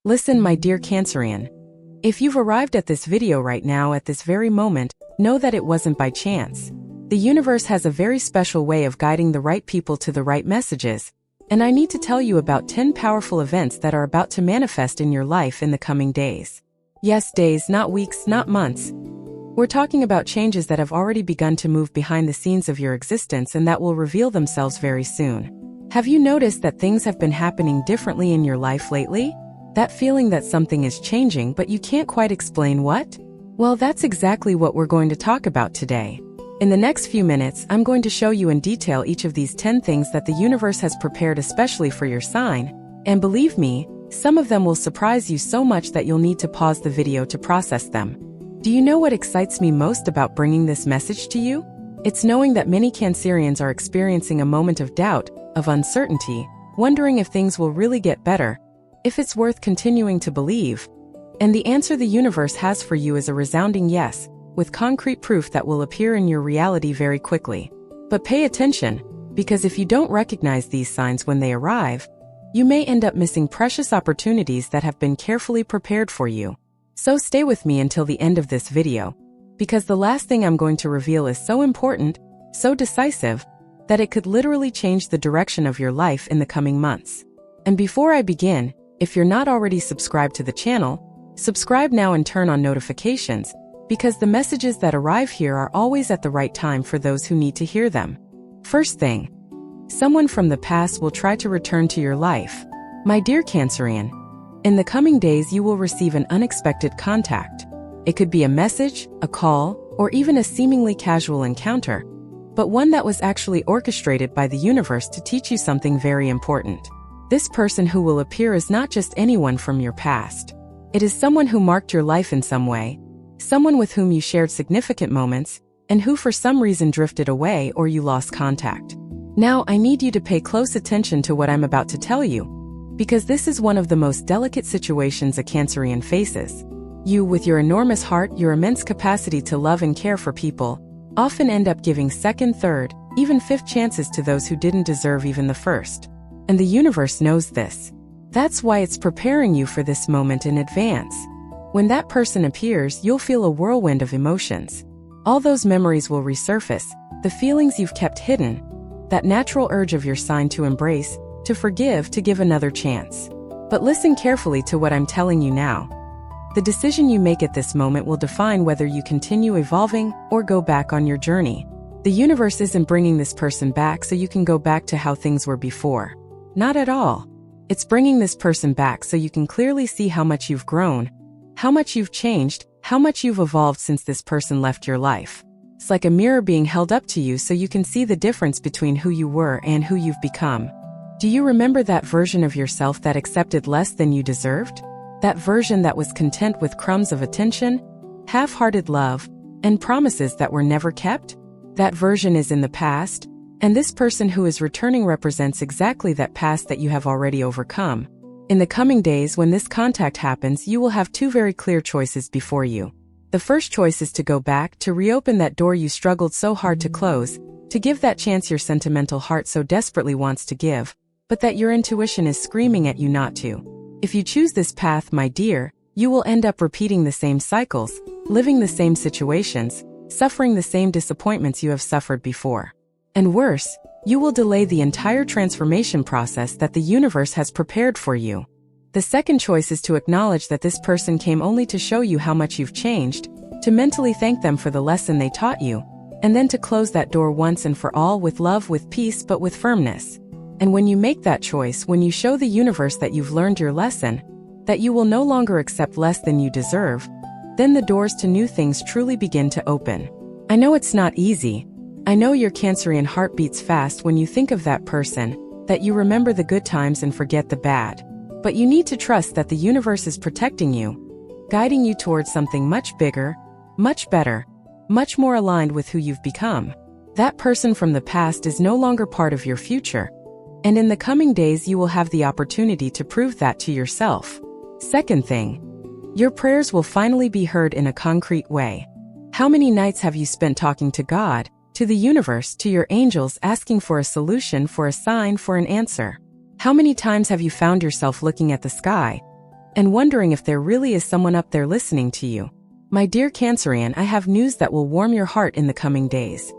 Listen, my dear Cancerian. If you've arrived at this video right now at this very moment, know that it wasn't by chance. The universe has a very special way of guiding the right people to the right messages, and I need to tell you about 10 powerful events that are about to manifest in your life in the coming days. Yes, days, not weeks, not months. We're talking about changes that have already begun to move behind the scenes of your existence and that will reveal themselves very soon. Have you noticed that things have been happening differently in your life lately? That feeling that something is changing but you can't quite explain what? Well, that's exactly what we're going to talk about today. In the next few minutes, I'm going to show you in detail each of these 10 things that the universe has prepared especially for your sign, and believe me, some of them will surprise you so much that you'll need to pause the video to process them. Do you know what excites me most about bringing this message to you? It's knowing that many Cancerians are experiencing a moment of doubt, of uncertainty, wondering if things will really get better, if it's worth continuing to believe. And the answer the universe has for you is a resounding yes, with concrete proof that will appear in your reality very quickly. But pay attention, because if you don't recognize these signs when they arrive, you may end up missing precious opportunities that have been carefully prepared for you. So stay with me until the end of this video, because the last thing I'm going to reveal is so important, so decisive, that it could literally change the direction of your life in the coming months. And before I begin, if you're not already subscribed to the channel, subscribe now and turn on notifications, because the messages that arrive here are always at the right time for those who need to hear them. First thing, someone from the past will try to return to your life. My dear Cancerian, in the coming days you will receive an unexpected contact. It could be a message, a call, or even a seemingly casual encounter, but one that was actually orchestrated by the universe to teach you something very important. This person who will appear is not just anyone from your past. It is someone who marked your life in some way, someone with whom you shared significant moments, and who for some reason drifted away or you lost contact. Now, I need you to pay close attention to what I'm about to tell you, because this is one of the most delicate situations a Cancerian faces. You, with your enormous heart, your immense capacity to love and care for people, often end up giving second, third, even fifth chances to those who didn't deserve even the first. And the universe knows this. That's why it's preparing you for this moment in advance. When that person appears, you'll feel a whirlwind of emotions. All those memories will resurface, the feelings you've kept hidden, that natural urge of your sign to embrace, to forgive, to give another chance. But listen carefully to what I'm telling you now. The decision you make at this moment will define whether you continue evolving or go back on your journey. The universe isn't bringing this person back so you can go back to how things were before. Not at all. It's bringing this person back so you can clearly see how much you've grown, how much you've changed, how much you've evolved since this person left your life. It's like a mirror being held up to you so you can see the difference between who you were and who you've become. Do you remember that version of yourself that accepted less than you deserved? That version that was content with crumbs of attention, half-hearted love, and promises that were never kept? That version is in the past, and this person who is returning represents exactly that past that you have already overcome. In the coming days, when this contact happens, you will have two very clear choices before you. The first choice is to go back, to reopen that door you struggled so hard to close, to give that chance your sentimental heart so desperately wants to give, but that your intuition is screaming at you not to. If you choose this path, my dear, you will end up repeating the same cycles, living the same situations, suffering the same disappointments you have suffered before. And worse, you will delay the entire transformation process that the universe has prepared for you. The second choice is to acknowledge that this person came only to show you how much you've changed, to mentally thank them for the lesson they taught you, and then to close that door once and for all with love, with peace, but with firmness. And when you make that choice, when you show the universe that you've learned your lesson, that you will no longer accept less than you deserve, then the doors to new things truly begin to open. I know it's not easy. I know your Cancerian heart beats fast when you think of that person, that you remember the good times and forget the bad. But you need to trust that the universe is protecting you, guiding you towards something much bigger, much better, much more aligned with who you've become. That person from the past is no longer part of your future. And in the coming days you will have the opportunity to prove that to yourself. Second thing, your prayers will finally be heard in a concrete way. How many nights have you spent talking to God, to the universe, to your angels, asking for a solution, for a sign, for an answer? How many times have you found yourself looking at the sky, and wondering if there really is someone up there listening to you. My dear Cancerian, I have news that will warm your heart in the coming days.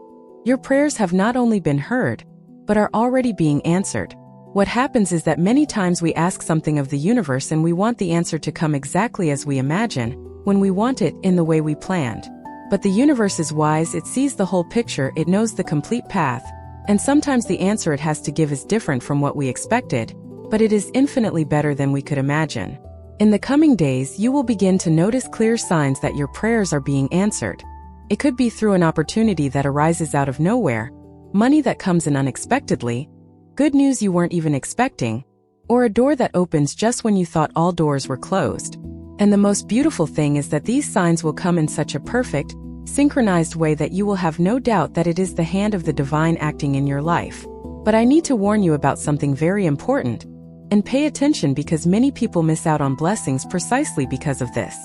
Your prayers have not only been heard, but are already being answered. What happens is that many times we ask something of the universe and we want the answer to come exactly as we imagine, when we want it in the way we planned. But the universe is wise, it sees the whole picture, it knows the complete path, and sometimes the answer it has to give is different from what we expected, but it is infinitely better than we could imagine. In the coming days, you will begin to notice clear signs that your prayers are being answered. It could be through an opportunity that arises out of nowhere, money that comes in unexpectedly, good news you weren't even expecting, or a door that opens just when you thought all doors were closed. And the most beautiful thing is that these signs will come in such a perfect, synchronized way that you will have no doubt that it is the hand of the divine acting in your life. But I need to warn you about something very important. And pay attention, because many people miss out on blessings precisely because of this.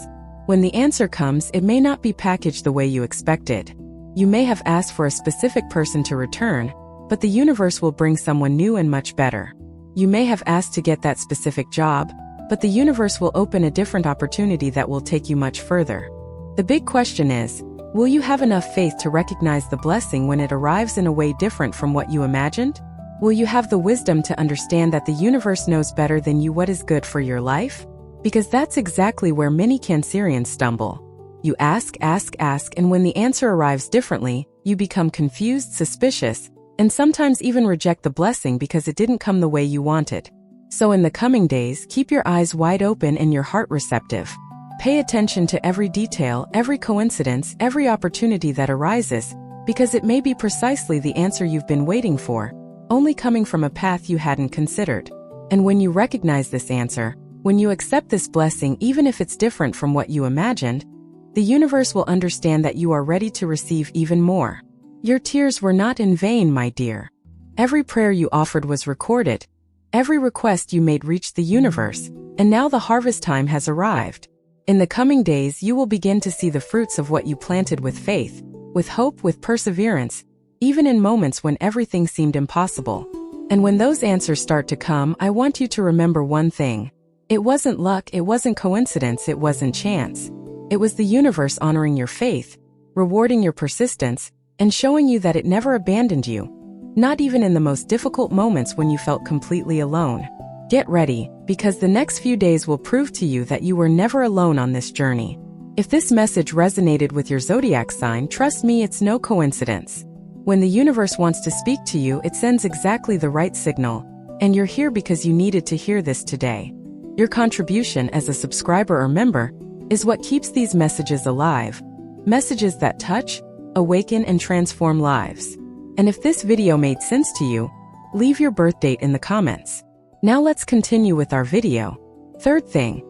When the answer comes, it may not be packaged the way you expected. You may have asked for a specific person to return, but the universe will bring someone new and much better. You may have asked to get that specific job, but the universe will open a different opportunity that will take you much further. The big question is, will you have enough faith to recognize the blessing when it arrives in a way different from what you imagined? Will you have the wisdom to understand that the universe knows better than you what is good for your life? Because that's exactly where many Cancerians stumble. You ask, and when the answer arrives differently, you become confused, suspicious, and sometimes even reject the blessing because it didn't come the way you wanted. So in the coming days, keep your eyes wide open and your heart receptive. Pay attention to every detail, every coincidence, every opportunity that arises, because it may be precisely the answer you've been waiting for, only coming from a path you hadn't considered. And when you recognize this answer, when you accept this blessing even if it's different from what you imagined, the universe will understand that you are ready to receive even more. Your tears were not in vain, my dear. Every prayer you offered was recorded. Every request you made reached the universe, and now the harvest time has arrived. In the coming days, you will begin to see the fruits of what you planted with faith, with hope, with perseverance, even in moments when everything seemed impossible. And when those answers start to come, I want you to remember one thing. It wasn't luck, it wasn't coincidence, it wasn't chance. It was the universe honoring your faith, rewarding your persistence, and showing you that it never abandoned you, not even in the most difficult moments when you felt completely alone. Get ready, because the next few days will prove to you that you were never alone on this journey. If this message resonated with your zodiac sign, trust me, it's no coincidence. When the universe wants to speak to you, it sends exactly the right signal, and you're here because you needed to hear this today. Your contribution as a subscriber or member is what keeps these messages alive. Messages that touch, awaken, and transform lives. And if this video made sense to you, leave your birth date in the comments. Now let's continue with our video. Third thing,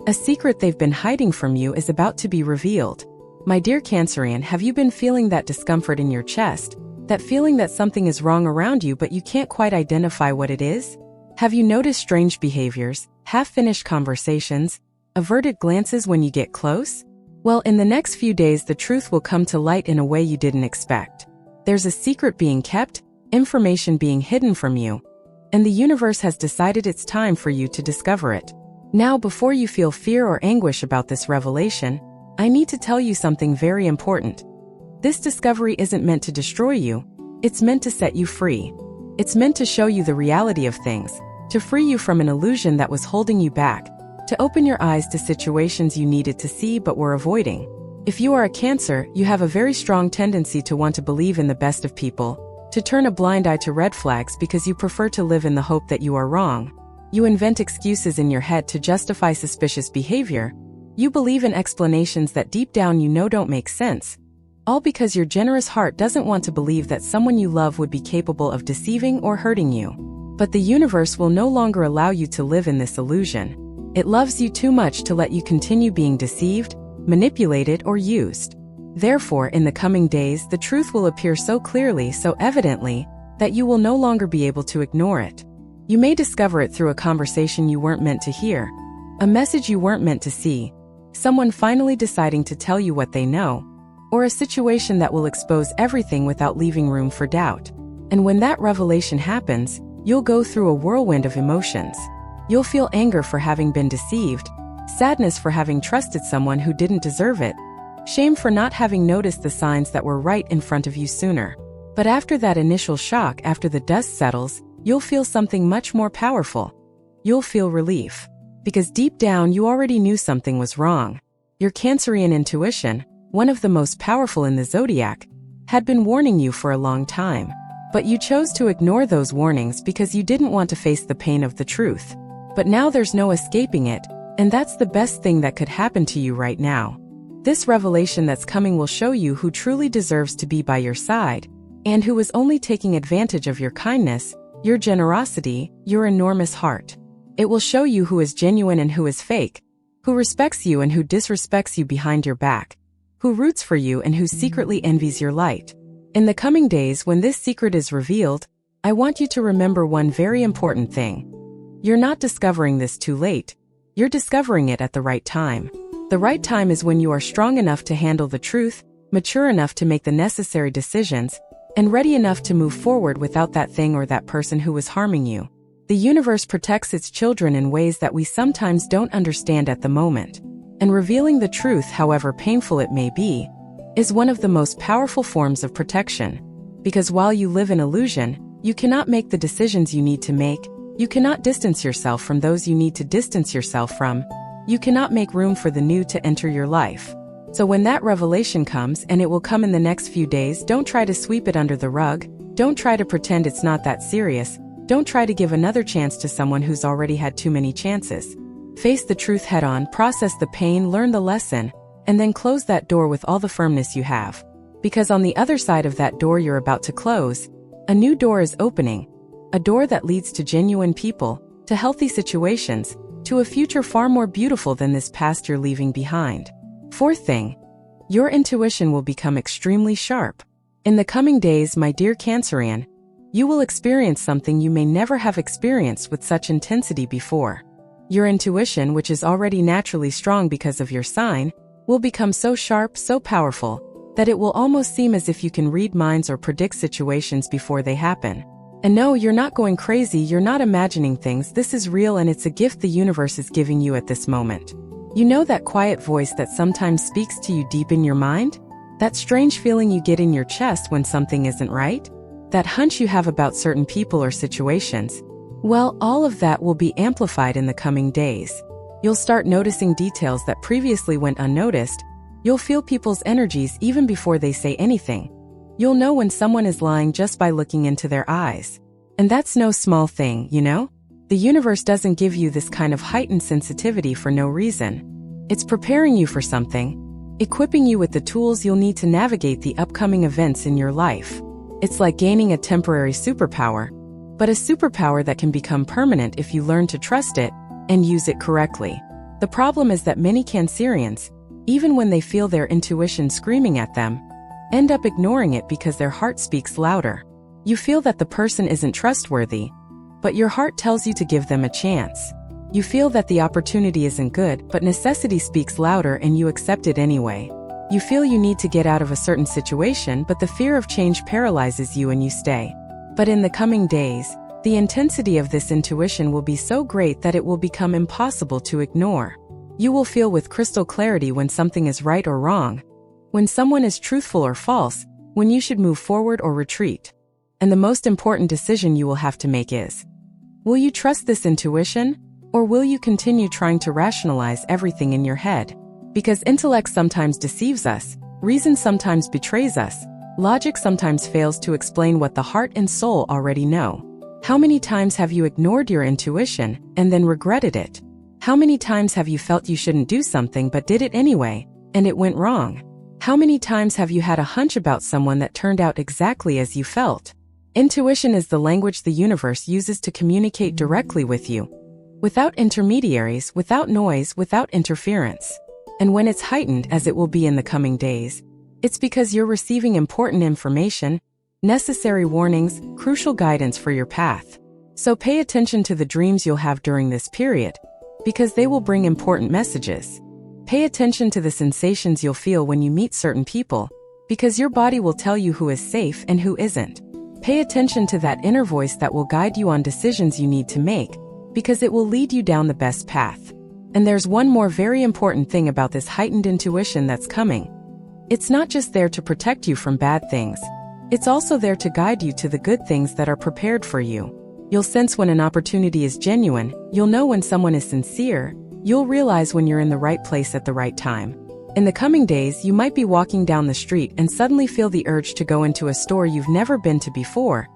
a secret they've been hiding from you is about to be revealed. My dear Cancerian, have you been feeling that discomfort in your chest? That feeling that something is wrong around you but you can't quite identify what it is? Have you noticed strange behaviors, half-finished conversations, averted glances when you get close? Well, in the next few days the truth will come to light in a way you didn't expect. There's a secret being kept, information being hidden from you, and the universe has decided it's time for you to discover it. Now, before you feel fear or anguish about this revelation, I need to tell you something very important. This discovery isn't meant to destroy you, it's meant to set you free. It's meant to show you the reality of things, to free you from an illusion that was holding you back, to open your eyes to situations you needed to see but were avoiding. If you are a Cancer, you have a very strong tendency to want to believe in the best of people, to turn a blind eye to red flags because you prefer to live in the hope that you are wrong. You invent excuses in your head to justify suspicious behavior. You believe in explanations that deep down you know don't make sense, all because your generous heart doesn't want to believe that someone you love would be capable of deceiving or hurting you. But the universe will no longer allow you to live in this illusion. It loves you too much to let you continue being deceived, manipulated, or used. Therefore, in the coming days, the truth will appear so clearly, so evidently, that you will no longer be able to ignore it. You may discover it through a conversation you weren't meant to hear, a message you weren't meant to see, someone finally deciding to tell you what they know, or a situation that will expose everything without leaving room for doubt. And when that revelation happens, you'll go through a whirlwind of emotions. You'll feel anger for having been deceived, sadness for having trusted someone who didn't deserve it, shame for not having noticed the signs that were right in front of you sooner. But after that initial shock, after the dust settles, you'll feel something much more powerful. You'll feel relief. Because deep down you already knew something was wrong. Your Cancerian intuition, one of the most powerful in the zodiac, had been warning you for a long time. But you chose to ignore those warnings because you didn't want to face the pain of the truth. But now there's no escaping it, and that's the best thing that could happen to you right now. This revelation that's coming will show you who truly deserves to be by your side, and who is only taking advantage of your kindness, your generosity, your enormous heart. It will show you who is genuine and who is fake, who respects you and who disrespects you behind your back, who roots for you and who secretly envies your light. In the coming days, when this secret is revealed, I want you to remember one very important thing. You're not discovering this too late. You're discovering it at the right time. The right time is when you are strong enough to handle the truth, mature enough to make the necessary decisions, and ready enough to move forward without that thing or that person who was harming you. The universe protects its children in ways that we sometimes don't understand at the moment. And revealing the truth, however painful it may be, is one of the most powerful forms of protection. Because while you live in illusion, you cannot make the decisions you need to make, you cannot distance yourself from those you need to distance yourself from, you cannot make room for the new to enter your life. So when that revelation comes, and it will come in the next few days, don't try to sweep it under the rug, don't try to pretend it's not that serious, don't try to give another chance to someone who's already had too many chances. Face the truth head on, process the pain, learn the lesson, and then close that door with all the firmness you have. Because on the other side of that door you're about to close, a new door is opening. A door that leads to genuine people, to healthy situations, to a future far more beautiful than this past you're leaving behind. Fourth thing, your intuition will become extremely sharp. In the coming days, my dear Cancerian, you will experience something you may never have experienced with such intensity before. Your intuition, which is already naturally strong because of your sign, will become so sharp, so powerful, that it will almost seem as if you can read minds or predict situations before they happen. And no, you're not going crazy, you're not imagining things, this is real and it's a gift the universe is giving you at this moment. You know that quiet voice that sometimes speaks to you deep in your mind? That strange feeling you get in your chest when something isn't right? That hunch you have about certain people or situations? Well, all of that will be amplified in the coming days. You'll start noticing details that previously went unnoticed. You'll feel people's energies even before they say anything. You'll know when someone is lying just by looking into their eyes. And that's no small thing, you know? The universe doesn't give you this kind of heightened sensitivity for no reason. It's preparing you for something, equipping you with the tools you'll need to navigate the upcoming events in your life. It's like gaining a temporary superpower, but a superpower that can become permanent if you learn to trust it and use it correctly. The problem is that many Cancerians, even when they feel their intuition screaming at them, end up ignoring it because their heart speaks louder. You feel that the person isn't trustworthy, but your heart tells you to give them a chance. You feel that the opportunity isn't good, but necessity speaks louder and you accept it anyway. You feel you need to get out of a certain situation, but the fear of change paralyzes you and you stay. But in the coming days, the intensity of this intuition will be so great that it will become impossible to ignore. You will feel with crystal clarity when something is right or wrong, when someone is truthful or false, when you should move forward or retreat. And the most important decision you will have to make is, will you trust this intuition, or will you continue trying to rationalize everything in your head? Because intellect sometimes deceives us, reason sometimes betrays us, logic sometimes fails to explain what the heart and soul already know. How many times have you ignored your intuition and then regretted it? How many times have you felt you shouldn't do something but did it anyway, and it went wrong? How many times have you had a hunch about someone that turned out exactly as you felt? Intuition is the language the universe uses to communicate directly with you, without intermediaries, without noise, without interference. And when it's heightened, as it will be in the coming days, it's because you're receiving important information, necessary warnings, crucial guidance for your path. So pay attention to the dreams you'll have during this period, because they will bring important messages. Pay attention to the sensations you'll feel when you meet certain people, because your body will tell you who is safe and who isn't. Pay attention to that inner voice that will guide you on decisions you need to make, because it will lead you down the best path. And there's one more very important thing about this heightened intuition that's coming. It's not just there to protect you from bad things. It's also there to guide you to the good things that are prepared for you. You'll sense when an opportunity is genuine, you'll know when someone is sincere, you'll realize when you're in the right place at the right time. In the coming days, you might be walking down the street and suddenly feel the urge to go into a store you've never been to before,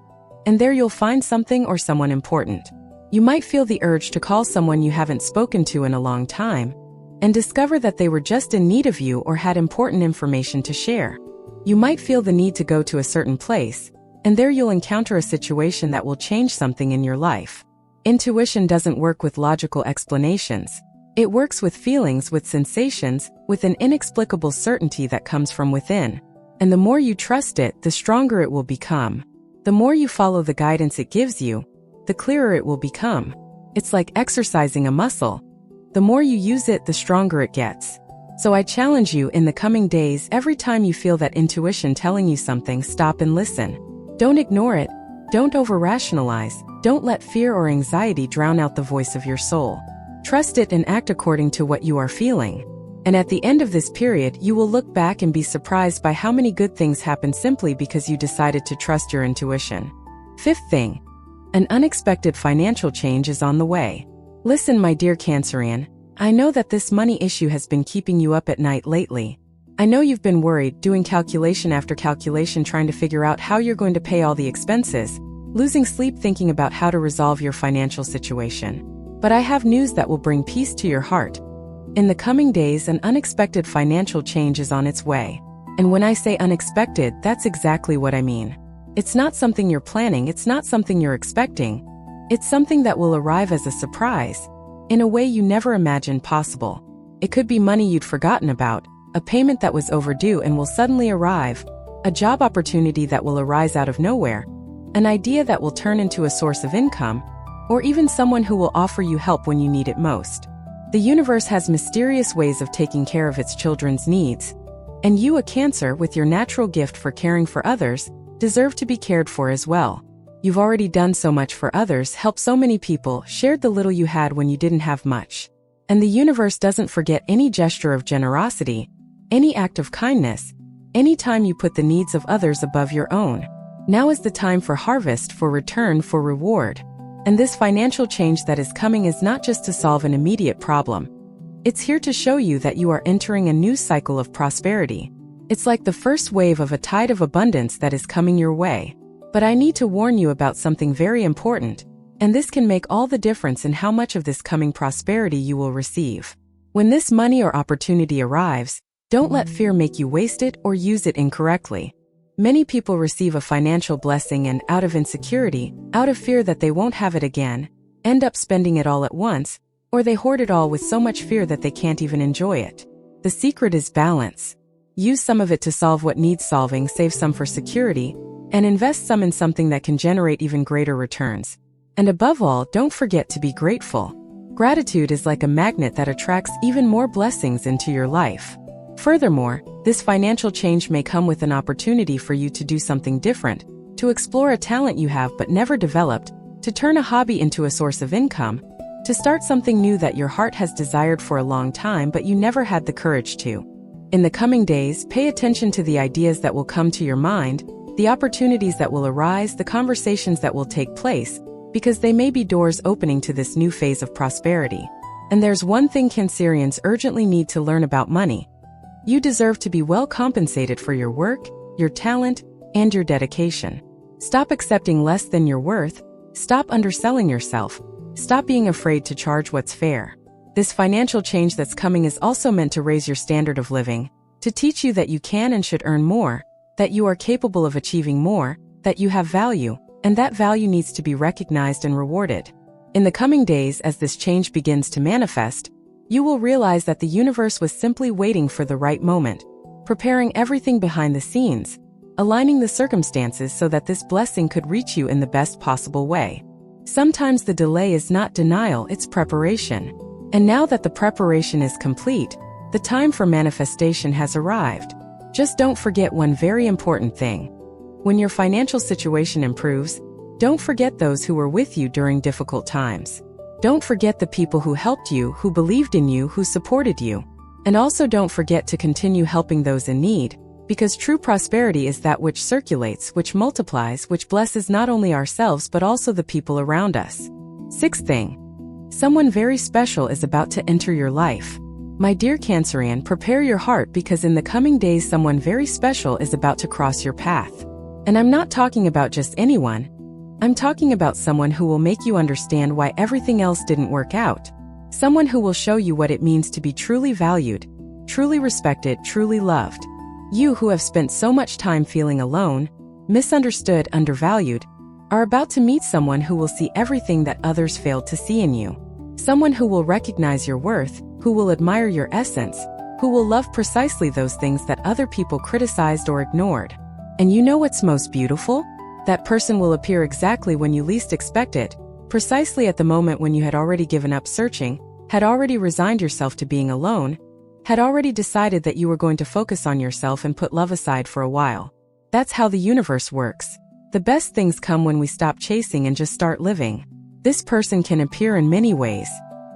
and there you'll find something or someone important. You might feel the urge to call someone you haven't spoken to in a long time, and discover that they were just in need of you or had important information to share. You might feel the need to go to a certain place, and there you'll encounter a situation that will change something in your life. Intuition doesn't work with logical explanations. It works with feelings, with sensations, with an inexplicable certainty that comes from within. And the more you trust it, the stronger it will become. The more you follow the guidance it gives you, the clearer it will become. It's like exercising a muscle. The more you use it, the stronger it gets. So I challenge you in the coming days, every time you feel that intuition telling you something, stop and listen. Don't ignore it. Don't over-rationalize. Don't let fear or anxiety drown out the voice of your soul. Trust it and act according to what you are feeling. And at the end of this period, you will look back and be surprised by how many good things happen simply because you decided to trust your intuition. Fifth thing, an unexpected financial change is on the way. Listen, my dear Cancerian, I know that this money issue has been keeping you up at night lately. I know you've been worried, doing calculation after calculation trying to figure out how you're going to pay all the expenses, losing sleep thinking about how to resolve your financial situation. But I have news that will bring peace to your heart. In the coming days, an unexpected financial change is on its way. And when I say unexpected, that's exactly what I mean. It's not something you're planning, it's not something you're expecting. It's something that will arrive as a surprise, in a way you never imagined possible. It could be money you'd forgotten about, a payment that was overdue and will suddenly arrive, a job opportunity that will arise out of nowhere, an idea that will turn into a source of income, or even someone who will offer you help when you need it most. The universe has mysterious ways of taking care of its children's needs, and you, a Cancer, with your natural gift for caring for others, deserve to be cared for as well. You've already done so much for others, helped so many people, shared the little you had when you didn't have much. And the universe doesn't forget any gesture of generosity, any act of kindness, any time you put the needs of others above your own. Now is the time for harvest, for return, for reward. And this financial change that is coming is not just to solve an immediate problem. It's here to show you that you are entering a new cycle of prosperity. It's like the first wave of a tide of abundance that is coming your way. But I need to warn you about something very important, and this can make all the difference in how much of this coming prosperity you will receive. When this money or opportunity arrives, don't let fear make you waste it or use it incorrectly. Many people receive a financial blessing and, out of insecurity, out of fear that they won't have it again, end up spending it all at once, or they hoard it all with so much fear that they can't even enjoy it. The secret is balance. Use some of it to solve what needs solving, save some for security, and invest some in something that can generate even greater returns. And above all, don't forget to be grateful. Gratitude is like a magnet that attracts even more blessings into your life. Furthermore, this financial change may come with an opportunity for you to do something different, to explore a talent you have but never developed, to turn a hobby into a source of income, to start something new that your heart has desired for a long time but you never had the courage to. In the coming days, pay attention to the ideas that will come to your mind, the opportunities that will arise, the conversations that will take place, because they may be doors opening to this new phase of prosperity. And there's one thing Cancerians urgently need to learn about money. You deserve to be well compensated for your work, your talent, and your dedication. Stop accepting less than your worth. Stop underselling yourself. Stop being afraid to charge what's fair. This financial change that's coming is also meant to raise your standard of living, to teach you that you can and should earn more, that you are capable of achieving more, that you have value, and that value needs to be recognized and rewarded. In the coming days, as this change begins to manifest, you will realize that the universe was simply waiting for the right moment, preparing everything behind the scenes, aligning the circumstances so that this blessing could reach you in the best possible way. Sometimes the delay is not denial, it's preparation. And now that the preparation is complete, the time for manifestation has arrived. Just don't forget one very important thing. When your financial situation improves, don't forget those who were with you during difficult times. Don't forget the people who helped you, who believed in you, who supported you. And also don't forget to continue helping those in need, because true prosperity is that which circulates, which multiplies, which blesses not only ourselves but also the people around us. Sixth thing. Someone very special is about to enter your life. My dear Cancerian, prepare your heart because in the coming days someone very special is about to cross your path. And I'm not talking about just anyone. I'm talking about someone who will make you understand why everything else didn't work out. Someone who will show you what it means to be truly valued, truly respected, truly loved. You who have spent so much time feeling alone, misunderstood, undervalued, are about to meet someone who will see everything that others failed to see in you. Someone who will recognize your worth, who will admire your essence, who will love precisely those things that other people criticized or ignored. And you know what's most beautiful? That person will appear exactly when you least expect it, precisely at the moment when you had already given up searching, had already resigned yourself to being alone, had already decided that you were going to focus on yourself and put love aside for a while. That's how the universe works. The best things come when we stop chasing and just start living. This person can appear in many ways.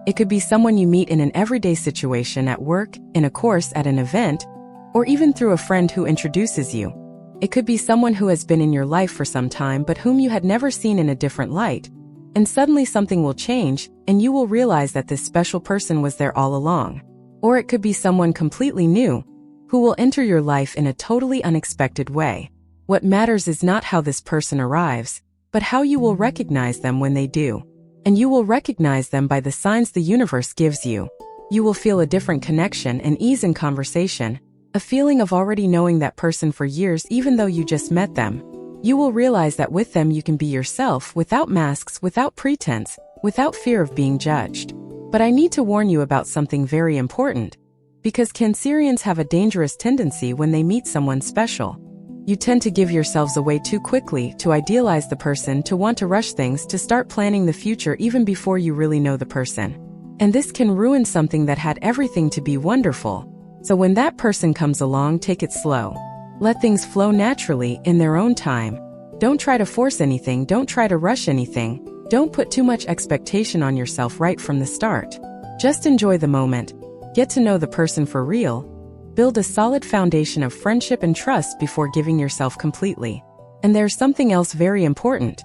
It could be someone you meet in an everyday situation at work, in a course, at an event, or even through a friend who introduces you. It could be someone who has been in your life for some time but whom you had never seen in a different light. And suddenly something will change, and you will realize that this special person was there all along. Or it could be someone completely new, who will enter your life in a totally unexpected way. What matters is not how this person arrives, but how you will recognize them when they do. And you will recognize them by the signs the universe gives you. You will feel a different connection and ease in conversation, a feeling of already knowing that person for years even though you just met them. You will realize that with them you can be yourself, without masks, without pretense, without fear of being judged. But I need to warn you about something very important, because Cancerians have a dangerous tendency when they meet someone special. You tend to give yourselves away too quickly, to idealize the person, to want to rush things, to start planning the future even before you really know the person. And this can ruin something that had everything to be wonderful. So when that person comes along, take it slow. Let things flow naturally, in their own time. Don't try to force anything, don't try to rush anything. Don't put too much expectation on yourself right from the start. Just enjoy the moment. Get to know the person for real. Build a solid foundation of friendship and trust before giving yourself completely. And there's something else very important.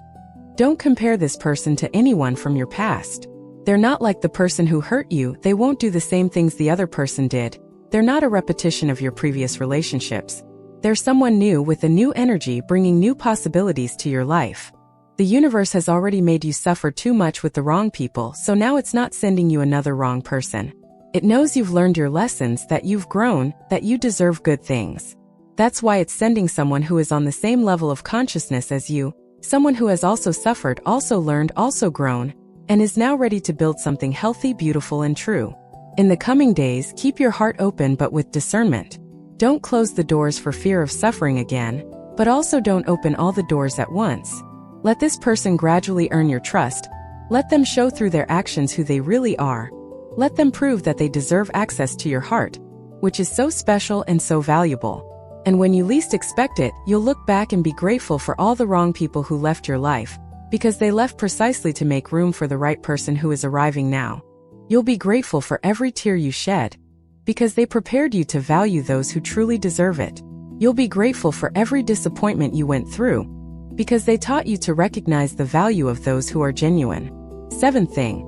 Don't compare this person to anyone from your past. They're not like the person who hurt you, they won't do the same things the other person did. They're not a repetition of your previous relationships. They're someone new with a new energy bringing new possibilities to your life. The universe has already made you suffer too much with the wrong people, so now it's not sending you another wrong person. It knows you've learned your lessons, that you've grown, that you deserve good things. That's why it's sending someone who is on the same level of consciousness as you, someone who has also suffered, also learned, also grown, and is now ready to build something healthy, beautiful, and true. In the coming days, keep your heart open but with discernment. Don't close the doors for fear of suffering again, but also don't open all the doors at once. Let this person gradually earn your trust. Let them show through their actions who they really are. Let them prove that they deserve access to your heart, which is so special and so valuable. And when you least expect it, you'll look back and be grateful for all the wrong people who left your life, because they left precisely to make room for the right person who is arriving now. You'll be grateful for every tear you shed, because they prepared you to value those who truly deserve it. You'll be grateful for every disappointment you went through, because they taught you to recognize the value of those who are genuine. Seventh thing.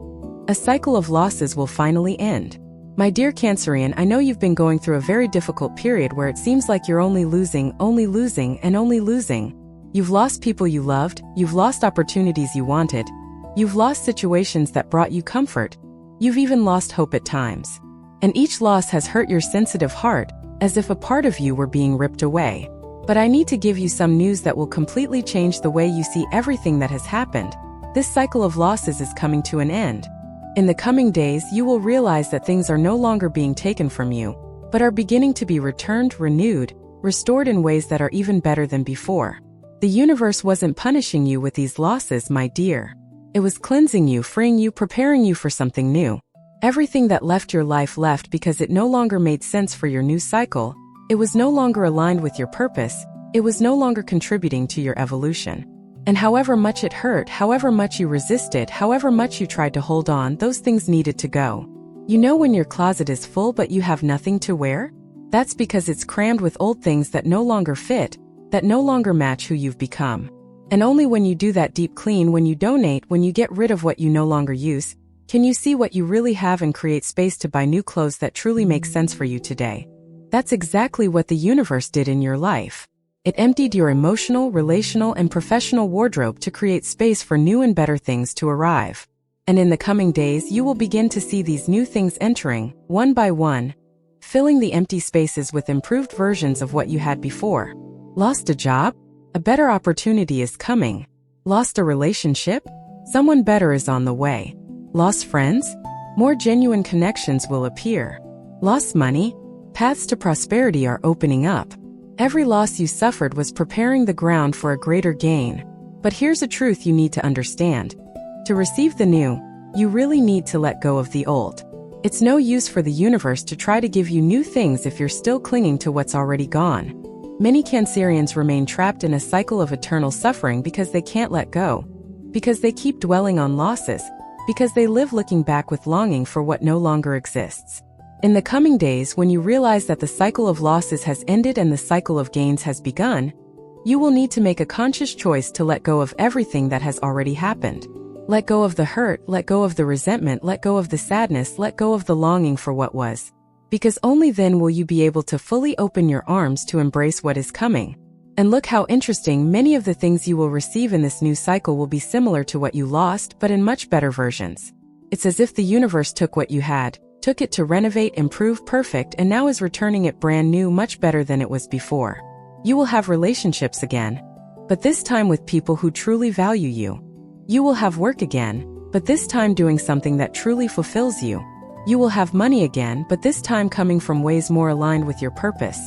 A cycle of losses will finally end. My dear Cancerian, I know you've been going through a very difficult period where it seems like you're only losing, and only losing. You've lost people you loved, you've lost opportunities you wanted, you've lost situations that brought you comfort, you've even lost hope at times. And each loss has hurt your sensitive heart, as if a part of you were being ripped away. But I need to give you some news that will completely change the way you see everything that has happened. This cycle of losses is coming to an end. In the coming days, you will realize that things are no longer being taken from you, but are beginning to be returned, renewed, restored in ways that are even better than before. The universe wasn't punishing you with these losses, my dear. It was cleansing you, freeing you, preparing you for something new. Everything that left your life left because it no longer made sense for your new cycle. It was no longer aligned with your purpose. It was no longer contributing to your evolution. And however much it hurt, however much you resisted, however much you tried to hold on, those things needed to go. You know when your closet is full but you have nothing to wear? That's because it's crammed with old things that no longer fit, that no longer match who you've become. And only when you do that deep clean, when you donate, when you get rid of what you no longer use, can you see what you really have and create space to buy new clothes that truly make sense for you today. That's exactly what the universe did in your life. It emptied your emotional, relational, and professional wardrobe to create space for new and better things to arrive. And in the coming days, you will begin to see these new things entering, one by one, filling the empty spaces with improved versions of what you had before. Lost a job? A better opportunity is coming. Lost a relationship? Someone better is on the way. Lost friends? More genuine connections will appear. Lost money? Paths to prosperity are opening up. Every loss you suffered was preparing the ground for a greater gain. But here's a truth you need to understand. To receive the new, you really need to let go of the old. It's no use for the universe to try to give you new things if you're still clinging to what's already gone. Many Cancerians remain trapped in a cycle of eternal suffering because they can't let go, because they keep dwelling on losses, because they live looking back with longing for what no longer exists. In the coming days, when you realize that the cycle of losses has ended and the cycle of gains has begun, you will need to make a conscious choice to let go of everything that has already happened. Let go of the hurt, let go of the resentment, let go of the sadness, let go of the longing for what was. Because only then will you be able to fully open your arms to embrace what is coming. And look how interesting, many of the things you will receive in this new cycle will be similar to what you lost, but in much better versions. It's as if the universe took what you had, took it to renovate, improve, perfect, and now is returning it brand new, much better than it was before. You will have relationships again, but this time with people who truly value you. You will have work again, but this time doing something that truly fulfills you. You will have money again, but this time coming from ways more aligned with your purpose.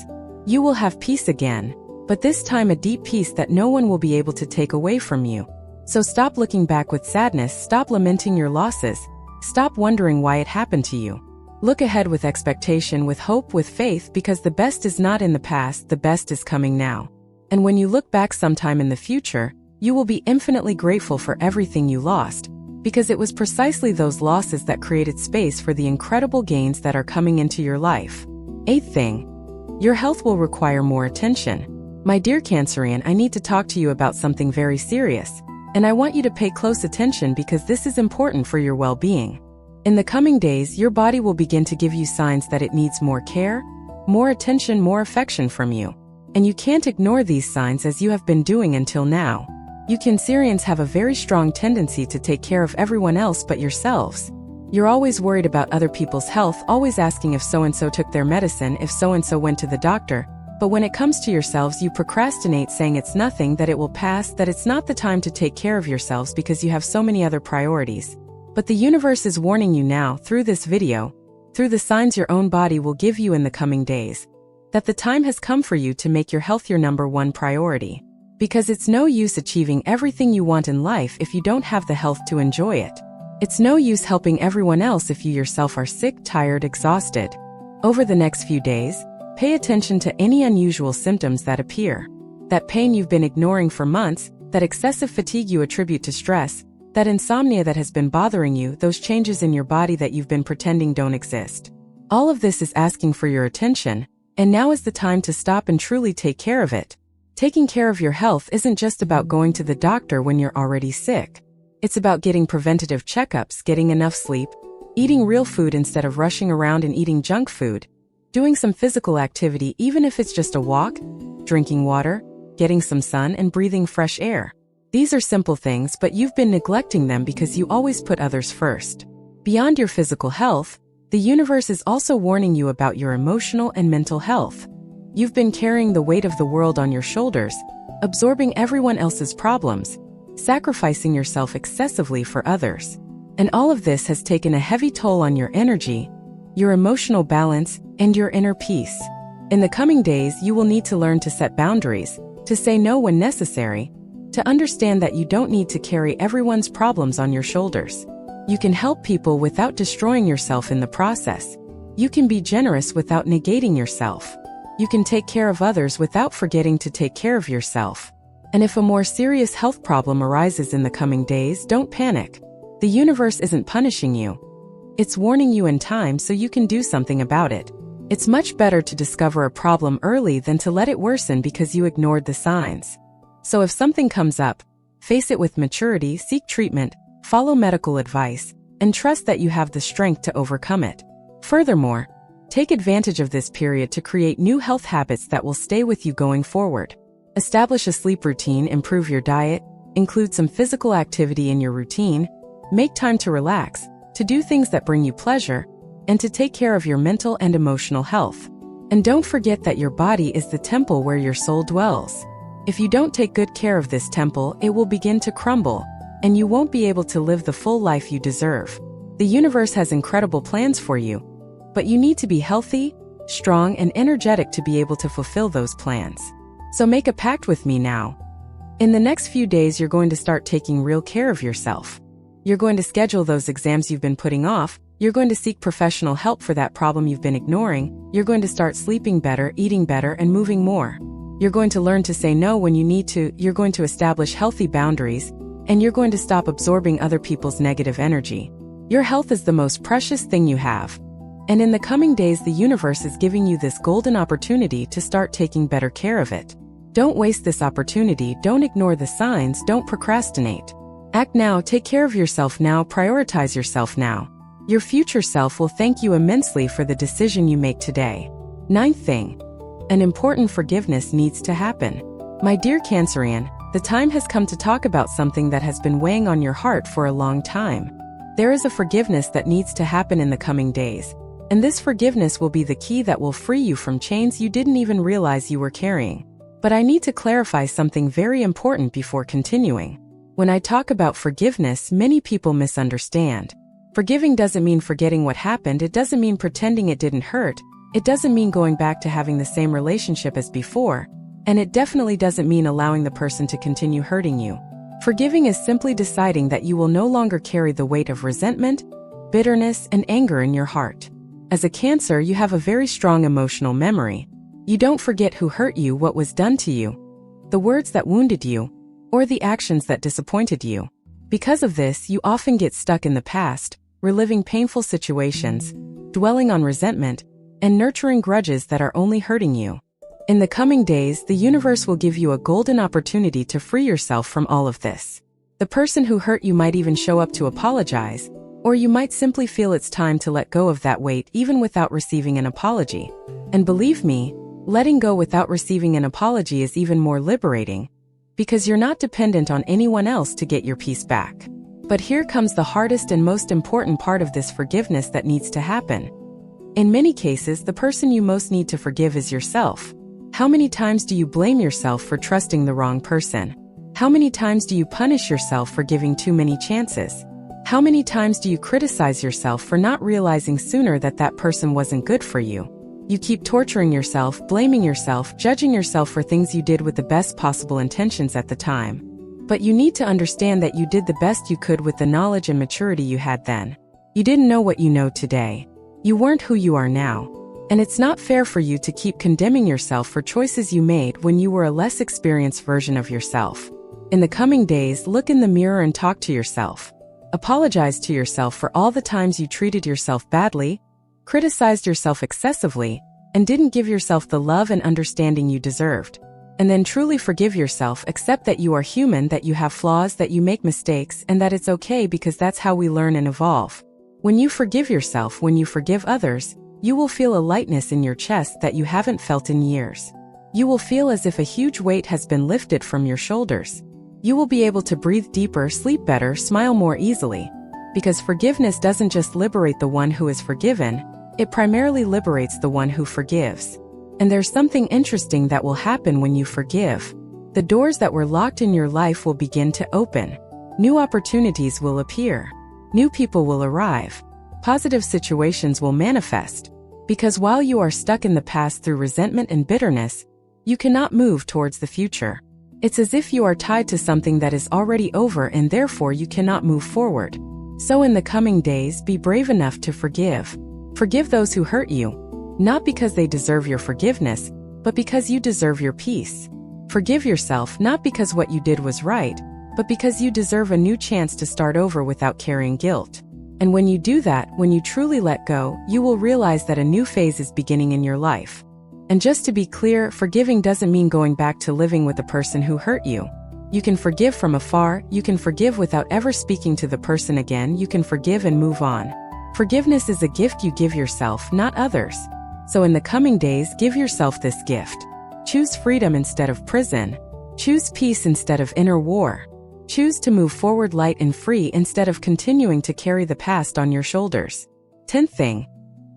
You will have peace again, but this time a deep peace that no one will be able to take away from you. So stop looking back with sadness, stop lamenting your losses, stop wondering why it happened to you. Look ahead with expectation, with hope, with faith, because the best is not in the past, the best is coming now. And when you look back sometime in the future, you will be infinitely grateful for everything you lost, because it was precisely those losses that created space for the incredible gains that are coming into your life. 8th thing, your health will require more attention. My dear Cancerian, I need to talk to you about something very serious, and I want you to pay close attention because this is important for your well-being. In the coming days, your body will begin to give you signs that it needs more care, more attention, more affection from you. And you can't ignore these signs as you have been doing until now. You Cancerians have a very strong tendency to take care of everyone else but yourselves. You're always worried about other people's health, always asking if so-and-so took their medicine, if so-and-so went to the doctor. But when it comes to yourselves, you procrastinate, saying it's nothing, that it will pass, that it's not the time to take care of yourselves because you have so many other priorities. But the universe is warning you now, through this video, through the signs your own body will give you in the coming days, that the time has come for you to make your health your number one priority. Because it's no use achieving everything you want in life if you don't have the health to enjoy it. It's no use helping everyone else if you yourself are sick, tired, exhausted. Over the next few days, pay attention to any unusual symptoms that appear. That pain you've been ignoring for months, that excessive fatigue you attribute to stress, that insomnia that has been bothering you, those changes in your body that you've been pretending don't exist. All of this is asking for your attention, and now is the time to stop and truly take care of it. Taking care of your health isn't just about going to the doctor when you're already sick. It's about getting preventative checkups, getting enough sleep, eating real food instead of rushing around and eating junk food, doing some physical activity even if it's just a walk, drinking water, getting some sun, and breathing fresh air. These are simple things, but you've been neglecting them because you always put others first. Beyond your physical health, the universe is also warning you about your emotional and mental health. You've been carrying the weight of the world on your shoulders, absorbing everyone else's problems, sacrificing yourself excessively for others. And all of this has taken a heavy toll on your energy, your emotional balance, and your inner peace. In the coming days, you will need to learn to set boundaries, to say no when necessary, to understand that you don't need to carry everyone's problems on your shoulders. You can help people without destroying yourself in the process. You can be generous without negating yourself. You can take care of others without forgetting to take care of yourself. And if a more serious health problem arises in the coming days, don't panic. The universe isn't punishing you. It's warning you in time so you can do something about it. It's much better to discover a problem early than to let it worsen because you ignored the signs. So if something comes up, face it with maturity, seek treatment, follow medical advice, and trust that you have the strength to overcome it. Furthermore, take advantage of this period to create new health habits that will stay with you going forward. Establish a sleep routine, improve your diet, include some physical activity in your routine, make time to relax, to do things that bring you pleasure, and to take care of your mental and emotional health. And don't forget that your body is the temple where your soul dwells. If you don't take good care of this temple, it will begin to crumble, and you won't be able to live the full life you deserve. The universe has incredible plans for you, but you need to be healthy, strong, and energetic to be able to fulfill those plans. So make a pact with me now. In the next few days, you're going to start taking real care of yourself. You're going to schedule those exams you've been putting off. You're going to seek professional help for that problem you've been ignoring. You're going to start sleeping better, eating better, and moving more. You're going to learn to say no when you need to. You're going to establish healthy boundaries, and you're going to stop absorbing other people's negative energy. Your health is the most precious thing you have. And in the coming days, the universe is giving you this golden opportunity to start taking better care of it. Don't waste this opportunity. Don't ignore the signs. Don't procrastinate. Act now. Take care of yourself now. Prioritize yourself now. Your future self will thank you immensely for the decision you make today. Ninth thing. An important forgiveness needs to happen. My dear Cancerian, the time has come to talk about something that has been weighing on your heart for a long time. There is a forgiveness that needs to happen in the coming days, and this forgiveness will be the key that will free you from chains you didn't even realize you were carrying. But I need to clarify something very important before continuing. When I talk about forgiveness, many people misunderstand. Forgiving doesn't mean forgetting what happened. It doesn't mean pretending it didn't hurt. It doesn't mean going back to having the same relationship as before. And it definitely doesn't mean allowing the person to continue hurting you. Forgiving is simply deciding that you will no longer carry the weight of resentment, bitterness, and anger in your heart. As a Cancer, you have a very strong emotional memory. You don't forget who hurt you, what was done to you, the words that wounded you, or the actions that disappointed you. Because of this, you often get stuck in the past, reliving painful situations, dwelling on resentment, and nurturing grudges that are only hurting you. In the coming days, the universe will give you a golden opportunity to free yourself from all of this. The person who hurt you might even show up to apologize, or you might simply feel it's time to let go of that weight even without receiving an apology. And believe me, letting go without receiving an apology is even more liberating, because you're not dependent on anyone else to get your peace back. But here comes the hardest and most important part of this forgiveness that needs to happen. In many cases, the person you most need to forgive is yourself. How many times do you blame yourself for trusting the wrong person? How many times do you punish yourself for giving too many chances? How many times do you criticize yourself for not realizing sooner that that person wasn't good for you? You keep torturing yourself, blaming yourself, judging yourself for things you did with the best possible intentions at the time. But you need to understand that you did the best you could with the knowledge and maturity you had then. You didn't know what you know today. You weren't who you are now. And it's not fair for you to keep condemning yourself for choices you made when you were a less experienced version of yourself. In the coming days, look in the mirror and talk to yourself. Apologize to yourself for all the times you treated yourself badly, criticized yourself excessively, and didn't give yourself the love and understanding you deserved. And then truly forgive yourself. Accept that you are human, that you have flaws, that you make mistakes, and that it's okay, because that's how we learn and evolve. When you forgive yourself, when you forgive others, you will feel a lightness in your chest that you haven't felt in years. You will feel as if a huge weight has been lifted from your shoulders. You will be able to breathe deeper, sleep better, smile more easily. Because forgiveness doesn't just liberate the one who is forgiven, it primarily liberates the one who forgives. And there's something interesting that will happen when you forgive. The doors that were locked in your life will begin to open. New opportunities will appear. New people will arrive. Positive situations will manifest. Because while you are stuck in the past through resentment and bitterness, you cannot move towards the future. It's as if you are tied to something that is already over, and therefore you cannot move forward. So in the coming days, be brave enough to forgive. Forgive those who hurt you, not because they deserve your forgiveness, but because you deserve your peace. Forgive yourself not because what you did was right, but because you deserve a new chance to start over without carrying guilt. And when you do that, when you truly let go, you will realize that a new phase is beginning in your life. And just to be clear, forgiving doesn't mean going back to living with the person who hurt you. You can forgive from afar, you can forgive without ever speaking to the person again, you can forgive and move on. Forgiveness is a gift you give yourself, not others. So in the coming days, give yourself this gift. Choose freedom instead of prison. Choose peace instead of inner war. Choose to move forward light and free instead of continuing to carry the past on your shoulders. 10th thing.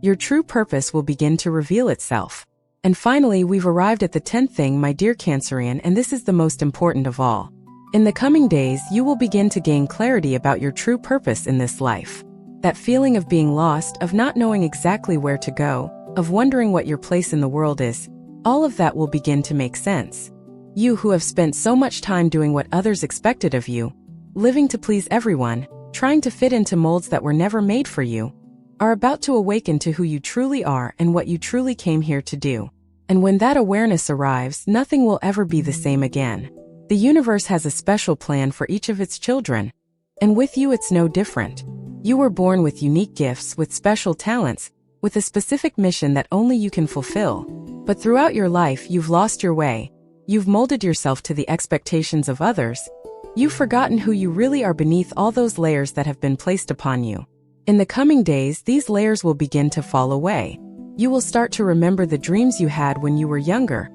Your true purpose will begin to reveal itself. And finally, we've arrived at the 10th thing, my dear Cancerian, and this is the most important of all. In the coming days, you will begin to gain clarity about your true purpose in this life. That feeling of being lost, of not knowing exactly where to go, of wondering what your place in the world is, all of that will begin to make sense. You who have spent so much time doing what others expected of you, living to please everyone, trying to fit into molds that were never made for you, are about to awaken to who you truly are and what you truly came here to do. And when that awareness arrives, nothing will ever be the same again. The universe has a special plan for each of its children. And with you it's no different. You were born with unique gifts, with special talents, with a specific mission that only you can fulfill. But throughout your life you've lost your way. You've molded yourself to the expectations of others. You've forgotten who you really are beneath all those layers that have been placed upon you. In the coming days, these layers will begin to fall away. You will start to remember the dreams you had when you were younger,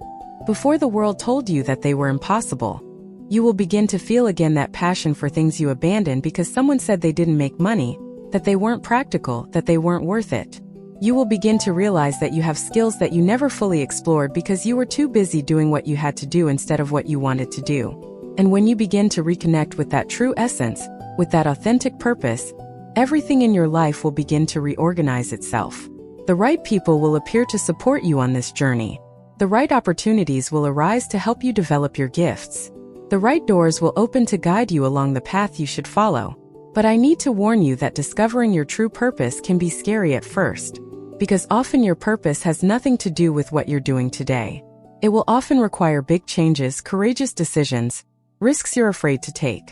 before the world told you that they were impossible. You will begin to feel again that passion for things you abandoned because someone said they didn't make money, that they weren't practical, that they weren't worth it. You will begin to realize that you have skills that you never fully explored because you were too busy doing what you had to do instead of what you wanted to do. And when you begin to reconnect with that true essence, with that authentic purpose, everything in your life will begin to reorganize itself. The right people will appear to support you on this journey. The right opportunities will arise to help you develop your gifts. The right doors will open to guide you along the path you should follow. But I need to warn you that discovering your true purpose can be scary at first. Because often your purpose has nothing to do with what you're doing today. It will often require big changes, courageous decisions, risks you're afraid to take.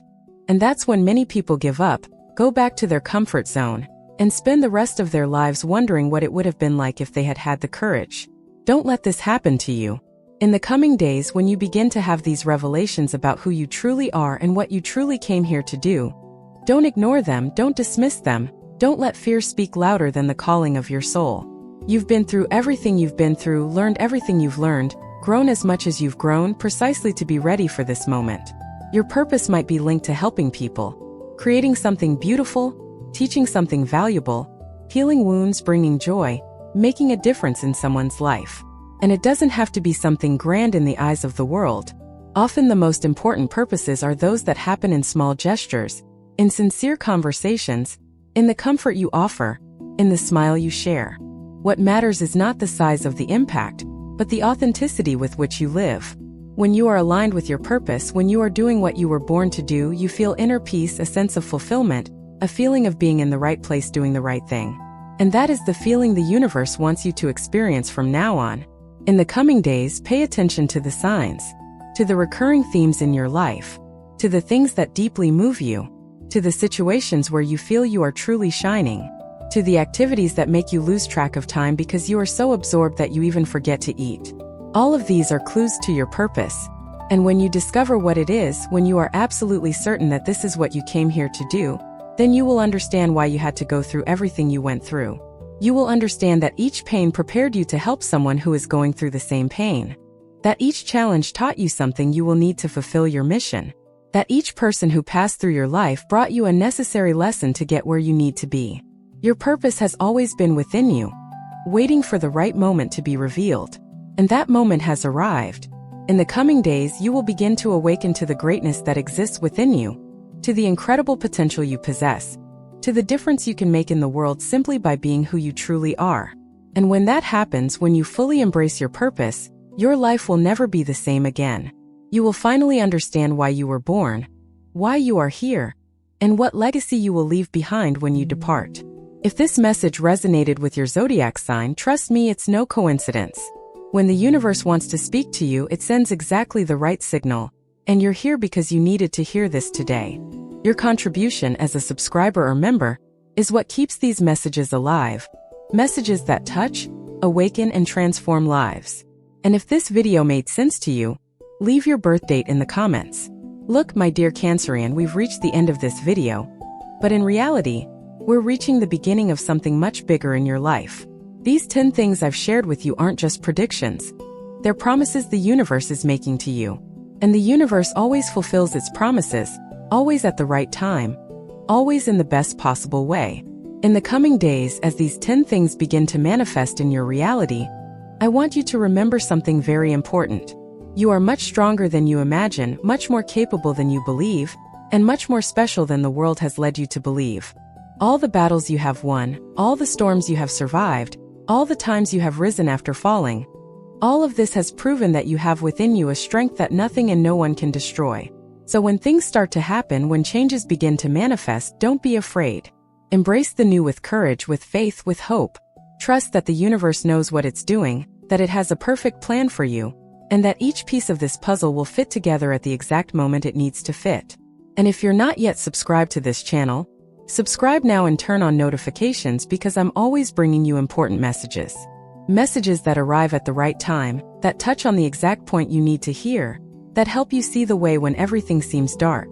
And that's when many people give up, go back to their comfort zone, and spend the rest of their lives wondering what it would have been like if they had had the courage. Don't let this happen to you. In the coming days, when you begin to have these revelations about who you truly are and what you truly came here to do, don't ignore them, don't dismiss them. Don't let fear speak louder than the calling of your soul. You've been through everything you've been through, learned everything you've learned, grown as much as you've grown, precisely to be ready for this moment. Your purpose might be linked to helping people, creating something beautiful, teaching something valuable, healing wounds, bringing joy, making a difference in someone's life. And it doesn't have to be something grand in the eyes of the world. Often the most important purposes are those that happen in small gestures, in sincere conversations, in the comfort you offer, in the smile you share. What matters is not the size of the impact, but the authenticity with which you live. When you are aligned with your purpose, when you are doing what you were born to do, you feel inner peace, a sense of fulfillment, a feeling of being in the right place doing the right thing. And that is the feeling the universe wants you to experience from now on. In the coming days, pay attention to the signs, to the recurring themes in your life, to the things that deeply move you, to the situations where you feel you are truly shining, to the activities that make you lose track of time because you are so absorbed that you even forget to eat. All of these are clues to your purpose. And when you discover what it is, when you are absolutely certain that this is what you came here to do, then you will understand why you had to go through everything you went through. You will understand that each pain prepared you to help someone who is going through the same pain. That each challenge taught you something you will need to fulfill your mission. That each person who passed through your life brought you a necessary lesson to get where you need to be. Your purpose has always been within you, waiting for the right moment to be revealed. And that moment has arrived. In the coming days, you will begin to awaken to the greatness that exists within you, to the incredible potential you possess, to the difference you can make in the world simply by being who you truly are. And when that happens, when you fully embrace your purpose, your life will never be the same again. You will finally understand why you were born, why you are here, and what legacy you will leave behind when you depart. If this message resonated with your zodiac sign, trust me, it's no coincidence. When the universe wants to speak to you, it sends exactly the right signal, and you're here because you needed to hear this today. Your contribution as a subscriber or member is what keeps these messages alive, messages that touch, awaken, and transform lives. And if this video made sense to you, leave your birth date in the comments. Look, my dear Cancerian, we've reached the end of this video, but in reality, we're reaching the beginning of something much bigger in your life. These 10 things I've shared with you aren't just predictions. They're promises the universe is making to you. And the universe always fulfills its promises, always at the right time, always in the best possible way. In the coming days, as these 10 things begin to manifest in your reality, I want you to remember something very important. You are much stronger than you imagine, much more capable than you believe, and much more special than the world has led you to believe. All the battles you have won, all the storms you have survived, all the times you have risen after falling, all of this has proven that you have within you a strength that nothing and no one can destroy. So when things start to happen, when changes begin to manifest, don't be afraid. Embrace the new with courage, with faith, with hope. Trust that the universe knows what it's doing, that it has a perfect plan for you, and that each piece of this puzzle will fit together at the exact moment it needs to fit. And if you're not yet subscribed to this channel, subscribe now and turn on notifications, because I'm always bringing you important messages. Messages that arrive at the right time, that touch on the exact point you need to hear, that help you see the way when everything seems dark.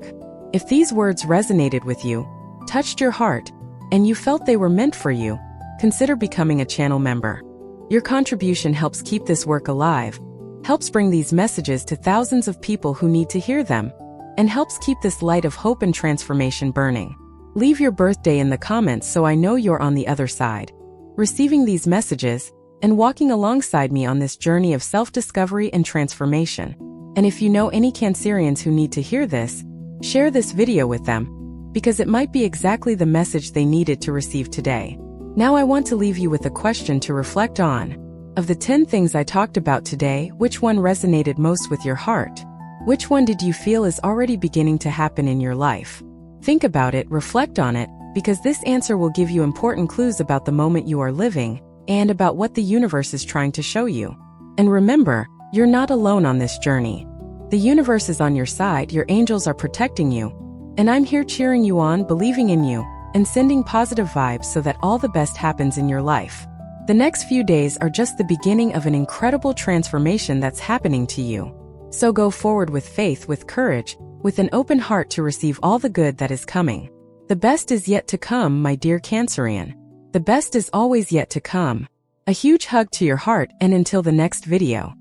If these words resonated with you, touched your heart, and you felt they were meant for you, consider becoming a channel member. Your contribution helps keep this work alive, helps bring these messages to thousands of people who need to hear them, and helps keep this light of hope and transformation burning. Leave your birthday in the comments so I know you're on the other side, receiving these messages and walking alongside me on this journey of self-discovery and transformation. And if you know any Cancerians who need to hear this, share this video with them, because it might be exactly the message they needed to receive today. Now I want to leave you with a question to reflect on. Of the 10 things I talked about today, which one resonated most with your heart? Which one did you feel is already beginning to happen in your life? Think about it, reflect on it, because this answer will give you important clues about the moment you are living and about what the universe is trying to show you. And remember, you're not alone on this journey. The universe is on your side, your angels are protecting you, and I'm here cheering you on, believing in you, and sending positive vibes so that all the best happens in your life. The next few days are just the beginning of an incredible transformation that's happening to you. So go forward with faith, with courage, with an open heart to receive all the good that is coming. The best is yet to come, my dear Cancerian. The best is always yet to come. A huge hug to your heart, and until the next video.